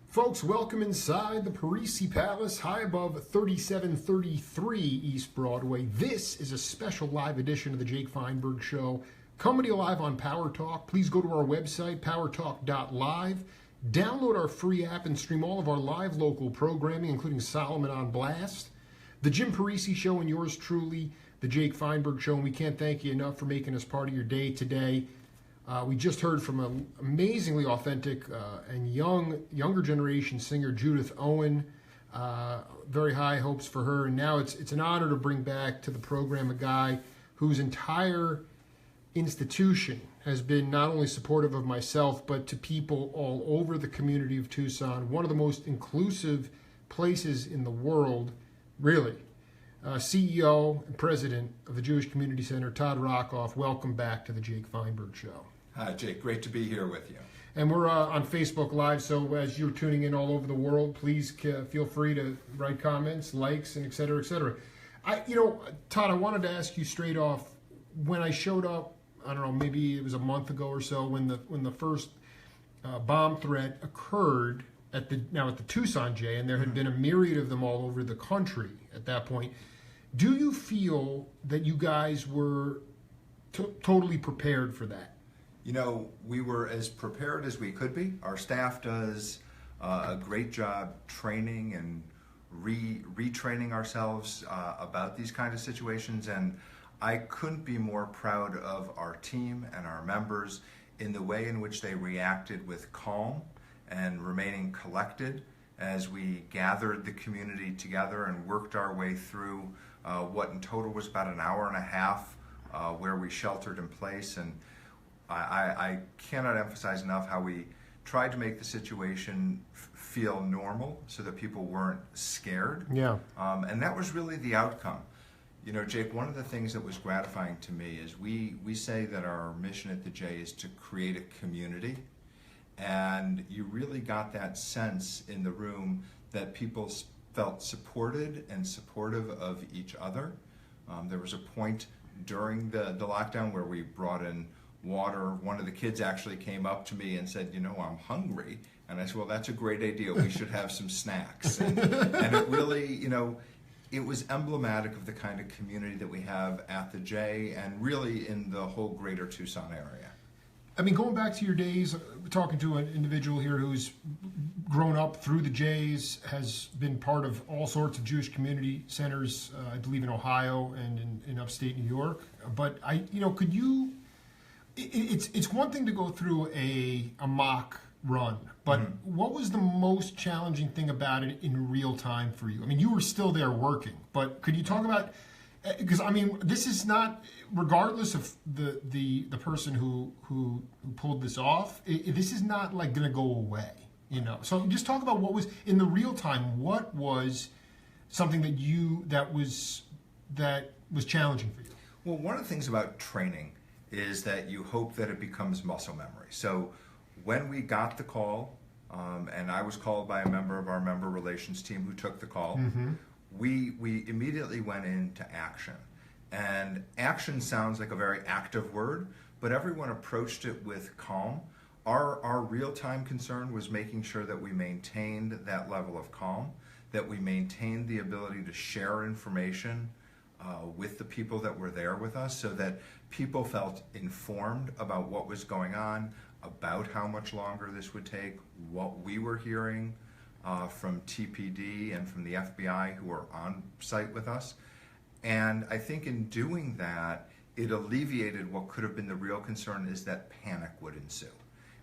Folks, welcome inside the Parisi Palace, high above 3733 East Broadway. This is a special live edition of the Jake Feinberg Show, coming to you live on Powertalk. Please go to our website, powertalk.live. Download our free app and stream all of our live local programming, including Solomon on Blast, the Jim Parisi Show, and yours truly, the Jake Feinberg Show. And we can't thank you enough for making us part of your day today. We just heard from an amazingly authentic and younger generation singer, Judith Owen. Very high hopes for her. And now it's an honor to bring back to the program a guy whose entire institution has been not only supportive of myself, but to people all over the community of Tucson. One of the most inclusive places in the world, really. CEO and president of the Jewish Community Center, Todd Rockoff. Welcome back to the Jake Feinberg Show. Hi, Jake. Great to be here with you. And we're on Facebook Live, so as you're tuning in all over the world, please feel free to write comments, likes, and et cetera, et cetera. Todd, I wanted to ask you straight off, when I showed up, I don't know, maybe it was a month ago or so, when the first bomb threat occurred at the Tucson J, and there had been a myriad of them all over the country at that point. Do you feel that you guys were totally prepared for that? You know, we were as prepared as we could be. Our staff does a great job training and retraining ourselves about these kind of situations, and I couldn't be more proud of our team and our members in the way in which they reacted with calm and remaining collected as we gathered the community together and worked our way through what in total was about an hour and a half where we sheltered in place. And I cannot emphasize enough how we tried to make the situation feel normal so that people weren't scared. Yeah. And that was really the outcome. You know, Jake, one of the things that was gratifying to me is we say that our mission at the J is to create a community. And you really got that sense in the room that people felt supported and supportive of each other. There was a point during the lockdown where we brought in water. One of the kids actually came up to me and said, I'm hungry. And I said, well, that's a great idea. We should have some snacks. And it really, it was emblematic of the kind of community that we have at the J and really in the whole greater Tucson area. I mean, going back to your days, talking to an individual here who's grown up through the Jays, has been part of all sorts of Jewish community centers, I believe in Ohio and in upstate New York. But could you? It's one thing to go through a mock run, but what was the most challenging thing about it in real time for you? I mean, you were still there working, but could you talk about? Because this is not, regardless of the person who pulled this off, this is not like going to go away, So just talk about what was in the real time. What was something that was challenging for you? Well, one of the things about training is that you hope that it becomes muscle memory. So when we got the call, and I was called by a member of our member relations team who took the call. We immediately went into action. And action sounds like a very active word, but everyone approached it with calm. Our real-time concern was making sure that we maintained that level of calm, that we maintained the ability to share information with the people that were there with us so that people felt informed about what was going on, about how much longer this would take, what we were hearing from TPD and from the FBI who were on site with us. And I think in doing that, it alleviated what could have been the real concern, is that panic would ensue.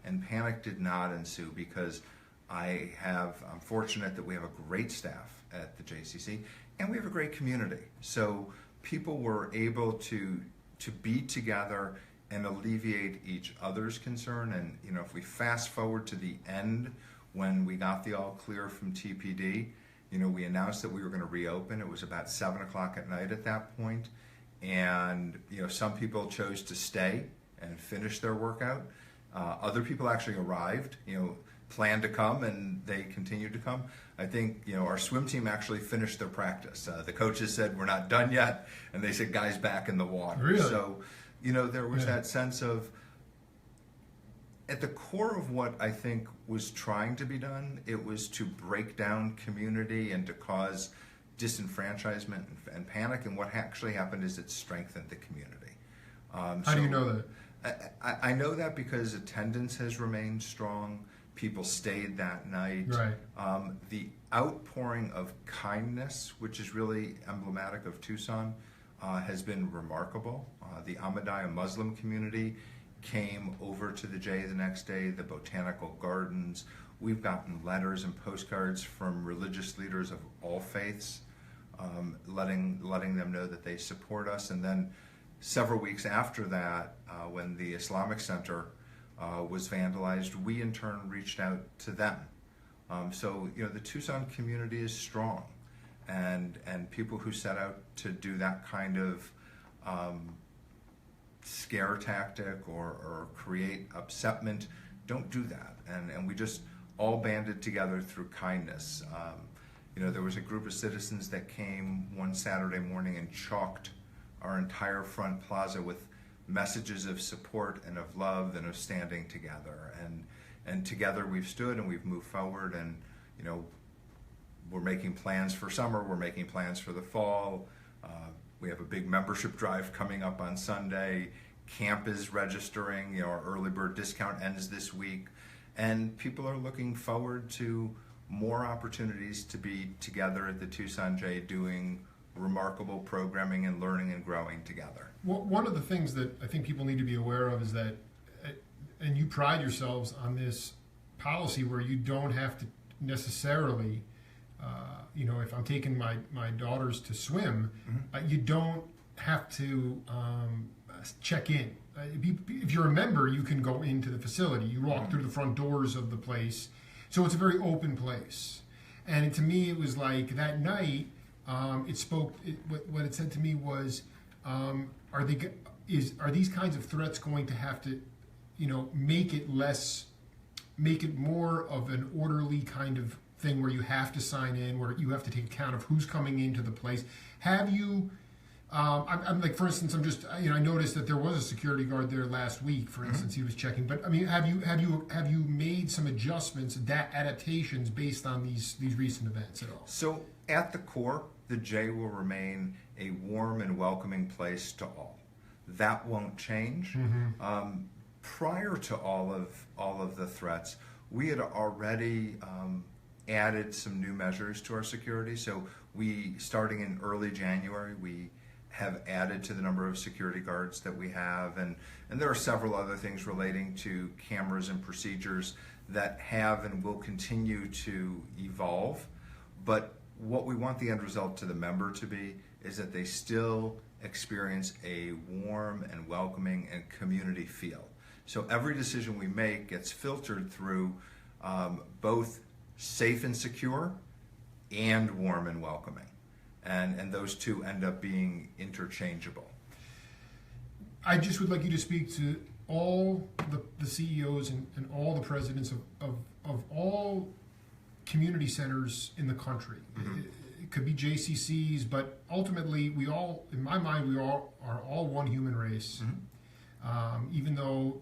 And panic did not ensue because I'm fortunate that we have a great staff at the JCC and we have a great community. So people were able to be together and alleviate each other's concern. And if we fast forward to the end, when we got the all clear from TPD, we announced that we were going to reopen. It was about 7 o'clock at night at that point. And, some people chose to stay and finish their workout. Other people actually arrived, planned to come, and they continued to come. I think, our swim team actually finished their practice. The coaches said, we're not done yet. And they said, guys, back in the water. Really? So, there was that sense of at the core of what I think was trying to be done, it was to break down community and to cause disenfranchisement and panic. And what actually happened is it strengthened the community. How do you know that? I know that because attendance has remained strong. People stayed that night. Right. The outpouring of kindness, which is really emblematic of Tucson, has been remarkable. The Ahmadiyya Muslim community came over to the J the next day, the botanical gardens. We've gotten letters and postcards from religious leaders of all faiths, letting them know that they support us. And then several weeks after that, when the Islamic Center was vandalized, we in turn reached out to them. So the Tucson community is strong, and people who set out to do that kind of scare tactic or create upsetment don't do that, and we just all banded together through kindness. There was a group of citizens that came one Saturday morning and chalked our entire front plaza with messages of support and of love and of standing together, and together we've stood and we've moved forward, and we're making plans for summer, we're making plans for the fall. We have a big membership drive coming up on Sunday. Camp is registering. Our early bird discount ends this week, and people are looking forward to more opportunities to be together at the Tucson J doing remarkable programming and learning and growing together. Well, one of the things that I think people need to be aware of is that, and you pride yourselves on this policy where you don't have to necessarily, if I'm taking my daughters to swim, you don't have to check in. If you're a member, you can go into the facility. You walk through the front doors of the place. So it's a very open place. And to me, it was like that night, what it said to me was, are these kinds of threats going to have to, make it more of an orderly kind of thing where you have to sign in, where you have to take account of who's coming into the place? Have you, I'm like, for instance, I noticed that there was a security guard there last week, for instance, he was checking, but I mean, have you made some adjustments, adaptations based on these recent events at all? So at the core, the J will remain a warm and welcoming place to all. That won't change. Prior to all of the threats, we had already added some new measures to our security. So starting in early January, we have added to the number of security guards that we have, and there are several other things relating to cameras and procedures that have and will continue to evolve. But what we want the end result to the member to be is that they still experience a warm and welcoming and community feel. So every decision we make gets filtered through both safe and secure and warm and welcoming. And those two end up being interchangeable. I just would like you to speak to all the CEOs and all the presidents of all community centers in the country. It could be JCCs, but ultimately we all, in my mind, we all are all one human race. Even though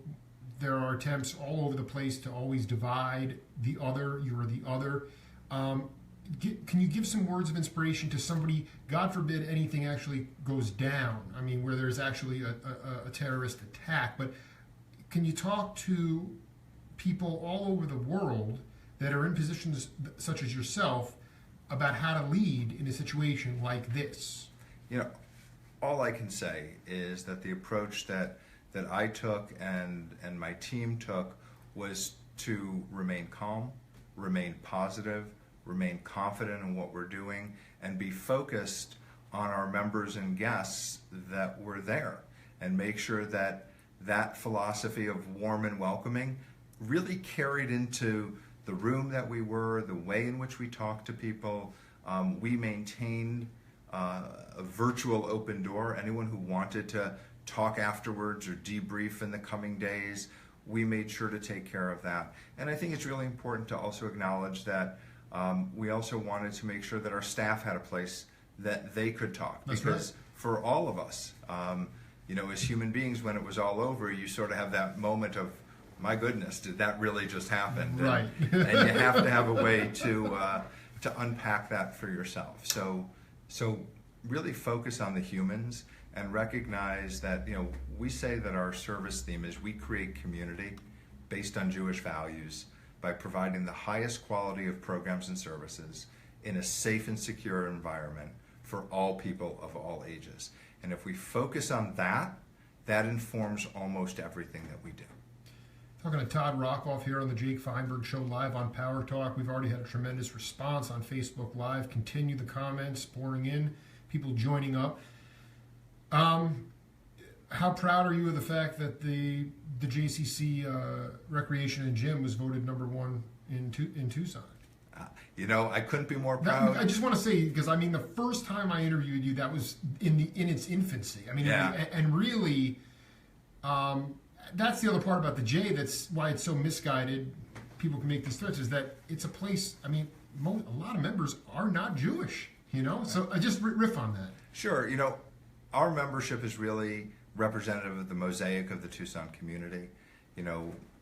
there are attempts all over the place to always divide the other, you're the other. Can you give some words of inspiration to somebody, God forbid anything actually goes down, I mean, where there's actually a terrorist attack, but can you talk to people all over the world that are in positions such as yourself about how to lead in a situation like this? All I can say is that the approach that I took and my team took was to remain calm, remain positive, remain confident in what we're doing, and be focused on our members and guests that were there, and make sure that that philosophy of warm and welcoming really carried into the room that we were, the way in which we talked to people. We maintained a virtual open door. Anyone who wanted to talk afterwards or debrief in the coming days, we made sure to take care of that. And I think it's really important to also acknowledge that we also wanted to make sure that our staff had a place that they could talk. That's because right. For all of us, as human beings, when it was all over, you sort of have that moment of, my goodness, did that really just happen? Right. And you have to have a way to unpack that for yourself. So really focus on the humans and recognize that, we say that our service theme is we create community based on Jewish values by providing the highest quality of programs and services in a safe and secure environment for all people of all ages. And if we focus on that, that informs almost everything that we do. Talking to Todd Rockoff here on the Jake Feinberg Show live on Power Talk. We've already had a tremendous response on Facebook Live. Continue the comments pouring in, people joining up. How proud are you of the fact that the JCC Recreation and Gym was voted #1 in Tucson? I couldn't be more proud. I just want to say, because the first time I interviewed you, that was in its infancy. Yeah. And really, that's the other part about the J. That's why it's so misguided. People can make these threats. Is that it's a place. A lot of members are not Jewish. So I just riff on that. Sure. Our membership is really representative of the mosaic of the Tucson community.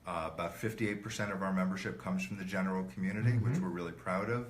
About 58% of our membership comes from the general community, which we're really proud of.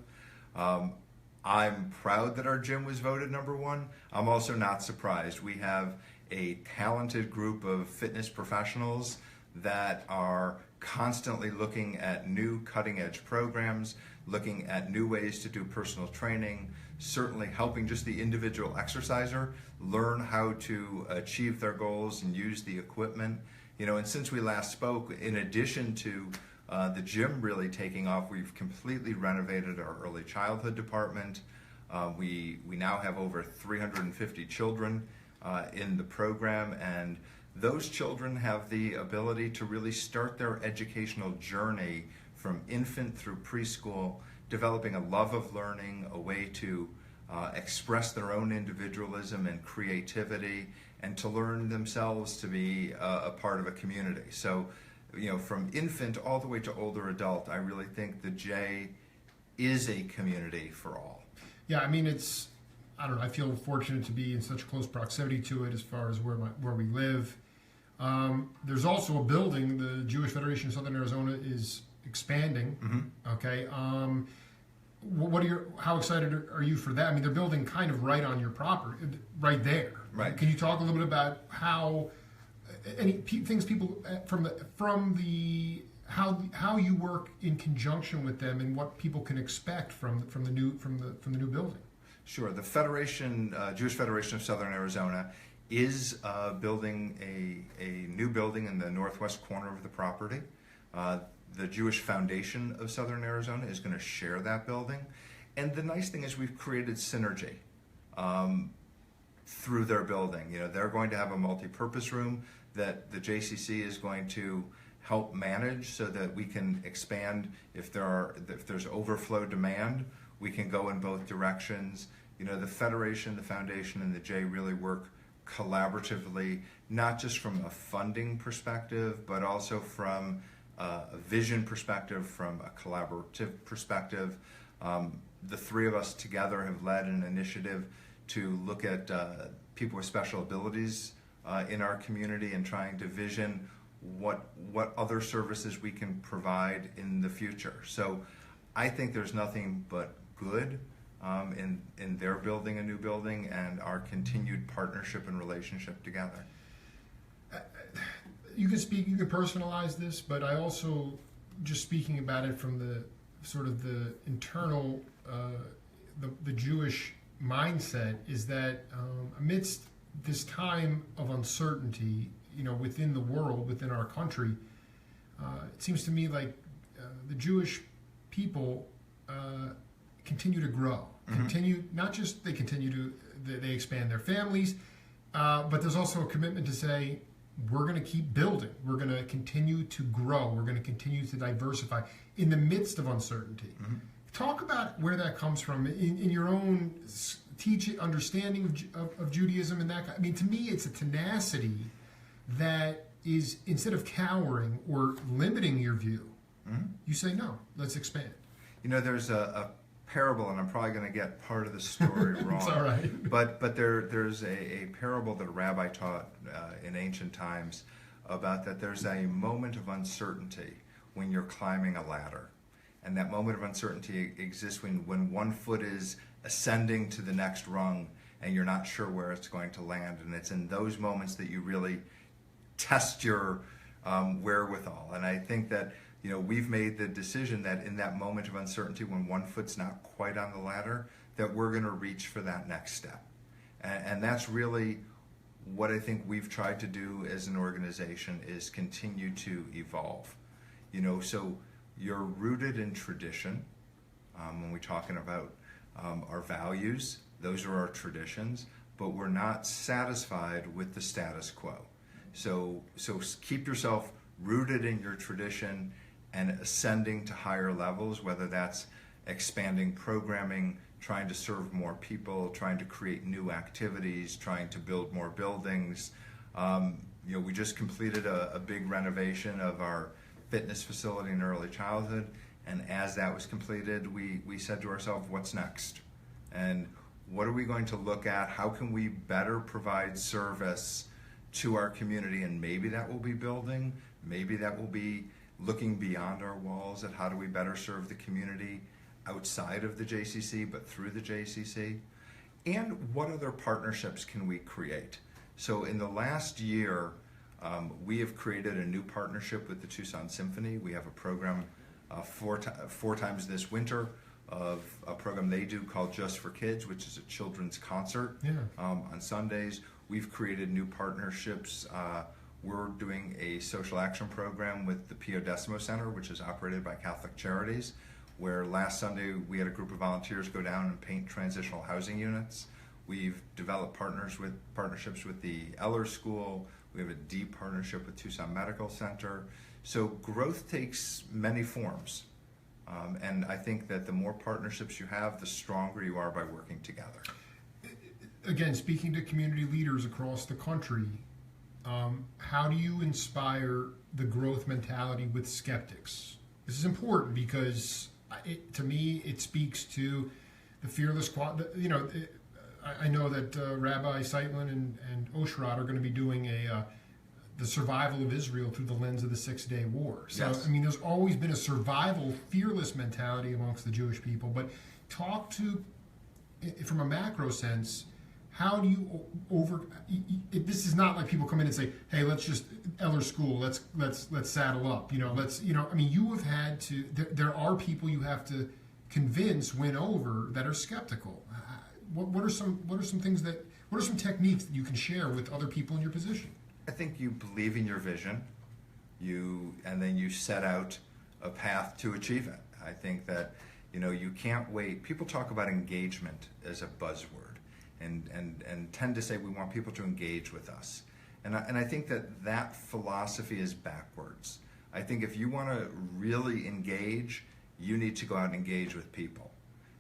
I'm proud that our gym was voted #1. I'm also not surprised. We have a talented group of fitness professionals that are constantly looking at new cutting-edge programs, looking at new ways to do personal training, certainly helping just the individual exerciser learn how to achieve their goals and use the equipment. And since we last spoke, in addition to the gym really taking off, we've completely renovated our early childhood department. We now have over 350 children in the program, and those children have the ability to really start their educational journey from infant through preschool, developing a love of learning, a way to express their own individualism and creativity, and to learn themselves to be a part of a community. So, from infant all the way to older adult, I really think the J is a community for all. Yeah, I feel fortunate to be in such close proximity to it as far as where we live. There's also a building, the Jewish Federation of Southern Arizona is expanding. Mm-hmm. Okay. How excited are you for that? They're building kind of right on your property, right there. Right. Can you talk a little bit about how things people how you work in conjunction with them and what people can expect from the new building? Sure. The Federation, Jewish Federation of Southern Arizona, is building a new building in the northwest corner of the property. The Jewish Foundation of Southern Arizona is going to share that building. And the nice thing is we've created synergy through their building. They're going to have a multi-purpose room that the JCC is going to help manage so that we can expand if there's overflow demand. We can go in both directions. The Federation, the Foundation, and the J really work collaboratively, not just from a funding perspective, but also from a vision perspective, from a collaborative perspective. The three of us together have led an initiative to look at people with special abilities in our community and trying to vision what other services we can provide in the future. So I think there's nothing but good in their building a new building and our continued partnership and relationship together. You can personalize this, but I also, just speaking about it from the sort of the internal, the Jewish mindset, is that amidst this time of uncertainty, within the world, within our country, it seems to me like the Jewish people continue to grow. Mm-hmm. They expand their families, but there's also a commitment to say, we're going to keep building. We're going to continue to grow. We're going to continue to diversify in the midst of uncertainty. Mm-hmm. Talk about where that comes from in your own understanding of Judaism and that. To me, it's a tenacity that is, instead of cowering or limiting your view, mm-hmm. you say, no, let's expand. There's a parable, and I'm probably going to get part of the story wrong. It's all right. But there's a parable that a rabbi taught in ancient times about that there's a moment of uncertainty when you're climbing a ladder. And that moment of uncertainty exists when one foot is ascending to the next rung and you're not sure where it's going to land. And it's in those moments that you really test your wherewithal. And I think that, we've made the decision that in that moment of uncertainty, when one foot's not quite on the ladder, that we're going to reach for that next step. And that's really what I think we've tried to do as an organization, is continue to evolve. So you're rooted in tradition. When we're talking about our values, those are our traditions, but we're not satisfied with the status quo. So keep yourself rooted in your tradition and ascending to higher levels, whether that's expanding programming, trying to serve more people, trying to create new activities, trying to build more buildings. We just completed a big renovation of our fitness facility in early childhood, and as that was completed, we said to ourselves, what's next? And what are we going to look at? How can we better provide service to our community? And maybe that will be building, maybe that will be looking beyond our walls at how do we better serve the community outside of the JCC, but through the JCC? And what other partnerships can we create? So in the last year, we have created a new partnership with the Tucson Symphony. We have a program four times this winter of a program they do called Just for Kids, which is a children's concert on Sundays. We've created new partnerships. We're doing a social action program with the Pio Decimo Center, which is operated by Catholic Charities, where last Sunday we had a group of volunteers go down and paint transitional housing units. We've developed partnerships with the Eller School. We have a deep partnership with Tucson Medical Center. So growth takes many forms. And I think that the more partnerships you have, the stronger you are by working together. Again, speaking to community leaders across the country, how do you inspire the growth mentality with skeptics? This is important because to me, it speaks to the fearless I know that Rabbi Seitlin and Oshrod are going to be doing the survival of Israel through the lens of the 6-Day War. So, yes. There's always been a survival, fearless mentality amongst the Jewish people. But talk to, from a macro sense, how do you this is not like people come in and say, hey, let's just, Eller School, let's saddle up. You have had to, there are people you have to convince, win over, that are skeptical. What are some things what are some techniques that you can share with other people in your position? I think you believe in your vision, and then you set out a path to achieve it. I think that, you can't wait. People talk about engagement as a buzzword and tend to say we want people to engage with us. And I think that philosophy is backwards. I think if you want to really engage, you need to go out and engage with people.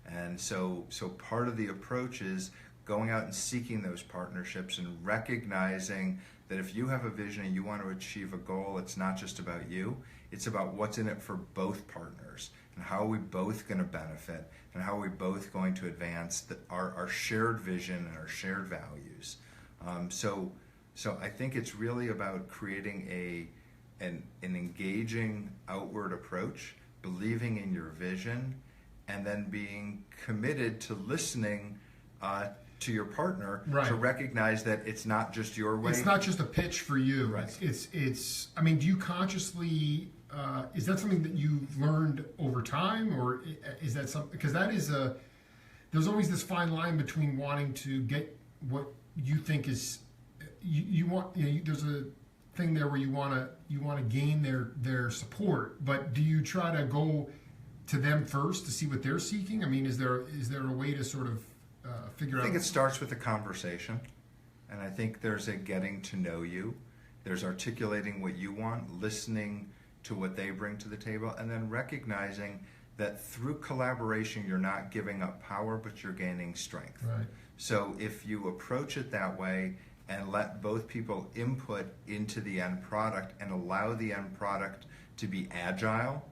And so part of the approach is going out and seeking those partnerships and recognizing that if you have a vision and you want to achieve a goal, it's not just about you, it's about what's in it for both partners and how are we both going to benefit and how are we both going to advance our shared vision and our shared values. So I think it's really about creating an engaging outward approach, believing in your vision, and then being committed to listening to your partner, right, to recognize that it's not just your way. It's not just a pitch for you. Right. It's do you consciously, is that something that you've learned over time, or is that something, because that is there's always this fine line between wanting to get what you think is, you want, there's a thing there where you want to gain their support, but do you try to go to them first to see what they're seeking? Is there a way to sort of figure out? I think it starts with a conversation, and I think there's a getting to know you. There's articulating what you want, listening to what they bring to the table, and then recognizing that through collaboration you're not giving up power, but you're gaining strength. Right. So if you approach it that way and let both people input into the end product and allow the end product to be agile,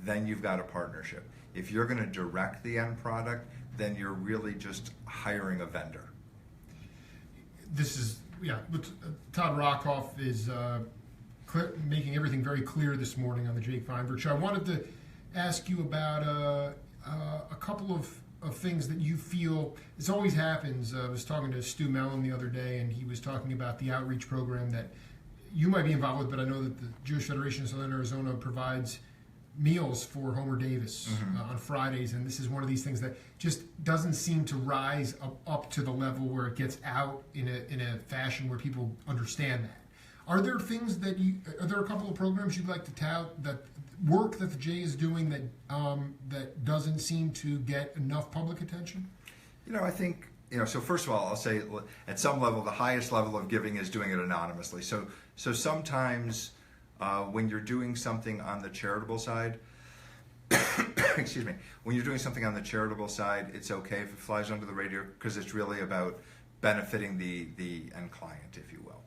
then you've got a partnership. If you're going to direct the end product, then you're really just hiring a vendor. This is, Todd Rockoff is making everything very clear this morning on the Jake Feinberg Show. I wanted to ask you about a couple of things that you feel, this always happens. I was talking to Stu Mellon the other day, and he was talking about the outreach program that you might be involved with, but I know that the Jewish Federation of Southern Arizona provides meals for Homer Davis on Fridays, and this is one of these things that just doesn't seem to rise up to the level where it gets out in a fashion where people understand that. Are there things that are there a couple of programs you'd like to tout, that work that the J is doing that that doesn't seem to get enough public attention? I think, so first of all, I'll say at some level, the highest level of giving is doing it anonymously. So sometimes when you're doing something on the charitable side, excuse me, when you're doing something on the charitable side, it's okay if it flies under the radar because it's really about benefiting the end client, if you will.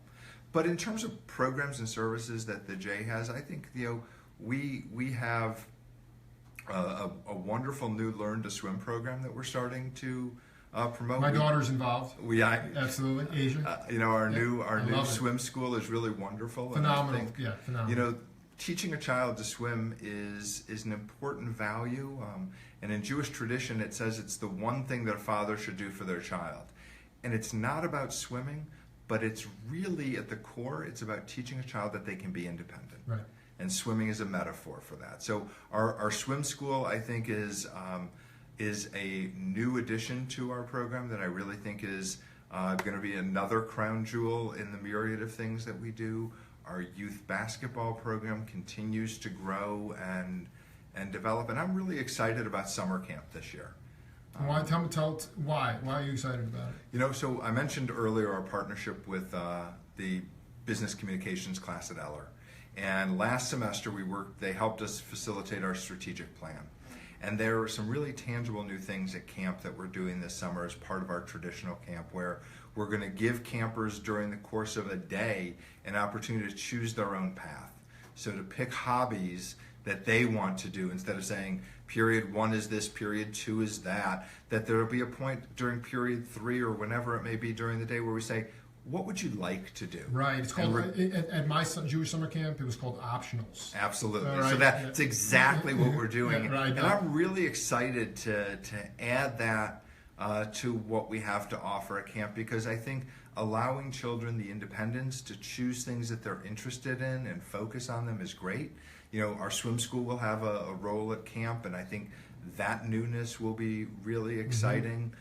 But in terms of programs and services that the J has, I think we have a wonderful new Learn to Swim program that we're starting to promote. My daughter's involved. Absolutely, Asia. Our new swim school is really wonderful. Phenomenal. And I think, phenomenal. Teaching a child to swim is an important value, and in Jewish tradition, it says it's the one thing that a father should do for their child, and it's not about swimming. But it's really, at the core, it's about teaching a child that they can be independent. Right. And swimming is a metaphor for that. So our swim school, I think, is a new addition to our program that I really think is going to be another crown jewel in the myriad of things that we do. Our youth basketball program continues to grow and develop. And I'm really excited about summer camp this year. Why? Tell why. Why are you excited about it? So I mentioned earlier our partnership with the business communications class at Eller, and last semester they helped us facilitate our strategic plan, and there are some really tangible new things at camp that we're doing this summer as part of our traditional camp, where we're going to give campers during the course of a day an opportunity to choose their own path, so to pick hobbies that they want to do instead of saying period 1 is this, period 2 is that there will be a point during period 3 or whenever it may be during the day where we say, what would you like to do? Right. It's called, at my Jewish summer camp, it was called optionals. Absolutely. Right. So that's exactly what we're doing. Right. And I'm really excited to add that to what we have to offer at camp, because I think allowing children the independence to choose things that they're interested in and focus on them is great. Our swim school will have a role at camp, and I think that newness will be really exciting.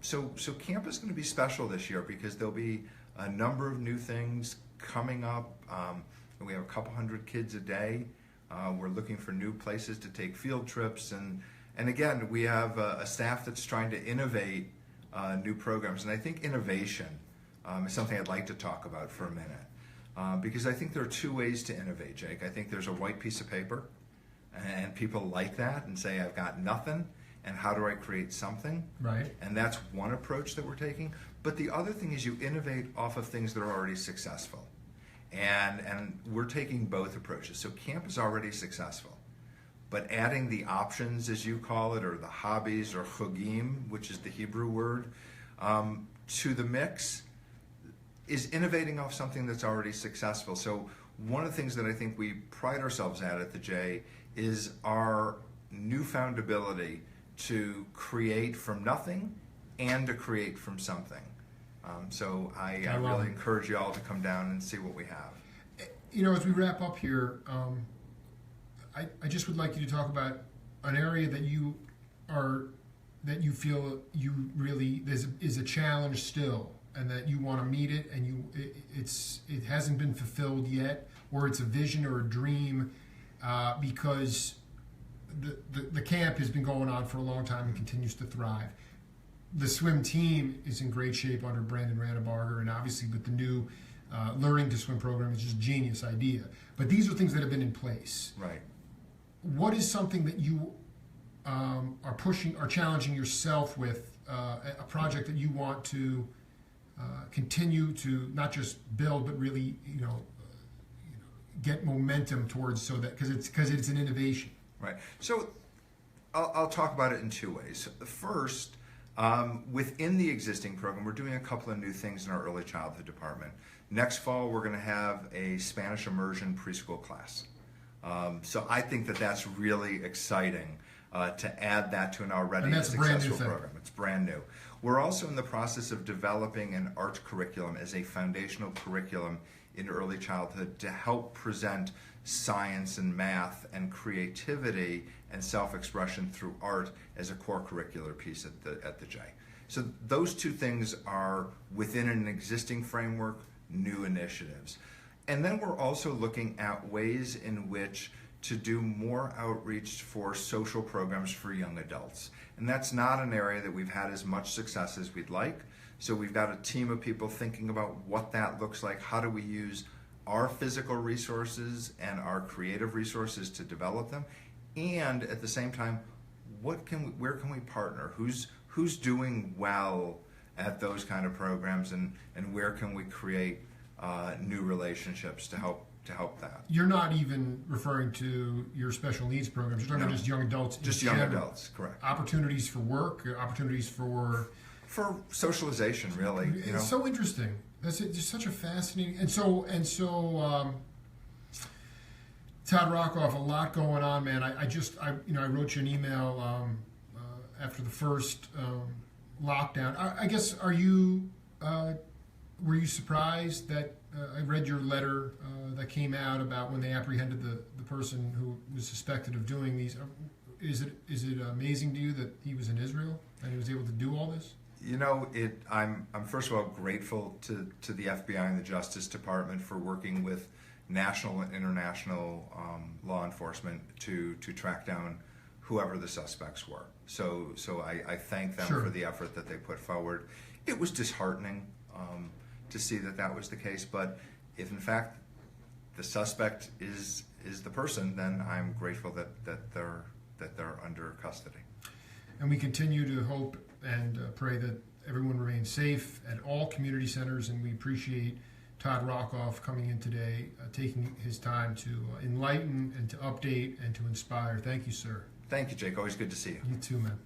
So camp is going to be special this year because there'll be a number of new things coming up. We have a couple hundred kids a day. We're looking for new places to take field trips, and again, we have a staff that's trying to innovate new programs. And I think innovation is something I'd like to talk about for a minute. Because I think there are two ways to innovate, Jake. I think there's a white piece of paper, and people like that and say, I've got nothing, and how do I create something? Right. And that's one approach that we're taking. But the other thing is you innovate off of things that are already successful. And we're taking both approaches. So camp is already successful. But adding the options, as you call it, or the hobbies, or chugim, which is the Hebrew word, to the mix, is innovating off something that's already successful. So one of the things that I think we pride ourselves at the J is our newfound ability to create from nothing and to create from something. So I really encourage you all to come down and see what we have. As we wrap up here, I just would like you to talk about an area that you feel you really is a challenge still, and that you want to meet it, and it hasn't been fulfilled yet, or it's a vision or a dream, because the camp has been going on for a long time and continues to thrive. The swim team is in great shape under Brandon Ranabarger, and obviously with the new Learning to Swim program, it's just a genius idea. But these are things that have been in place. Right. What is something that you are challenging yourself with, a project that you want to continue to not just build, but really, get momentum towards, so that because it's an innovation. Right. So I'll talk about it in two ways. First, within the existing program, we're doing a couple of new things in our early childhood department. Next fall, we're going to have a Spanish immersion preschool class. So I think that that's really exciting to add that to an already successful program. It's brand new. We're also in the process of developing an art curriculum as a foundational curriculum in early childhood to help present science and math and creativity and self-expression through art as a core curricular piece at the J. So those two things are within an existing framework, new initiatives. And then we're also looking at ways in which to do more outreach for social programs for young adults. And that's not an area that we've had as much success as we'd like. So we've got a team of people thinking about what that looks like. How do we use our physical resources and our creative resources to develop them? And at the same time, where can we partner? Who's doing well at those kind of programs, and where can we create new relationships to help that? You're not even referring to your special needs programs. You're talking about just young adults. Just young adults, correct. Opportunities for work, opportunities for socialization, really. It's so interesting. That's just such a fascinating. And so Todd Rockoff, a lot going on, man. I wrote you an email after the first lockdown. I guess were you surprised that I read your letter that came out about when they apprehended the person who was suspected of doing these? Is it amazing to you that he was in Israel and he was able to do all this? I'm first of all grateful to the FBI and the Justice Department for working with national and international law enforcement to track down whoever the suspects were. So I thank them for the effort that they put forward. It was disheartening to see that was the case, but if in fact the suspect is the person, then I'm grateful that they're under custody. And we continue to hope and pray that everyone remains safe at all community centers, and we appreciate Todd Rockoff coming in today, taking his time to enlighten and to update and to inspire. Thank you, sir. Thank you, Jake. Always good to see you. You too, man.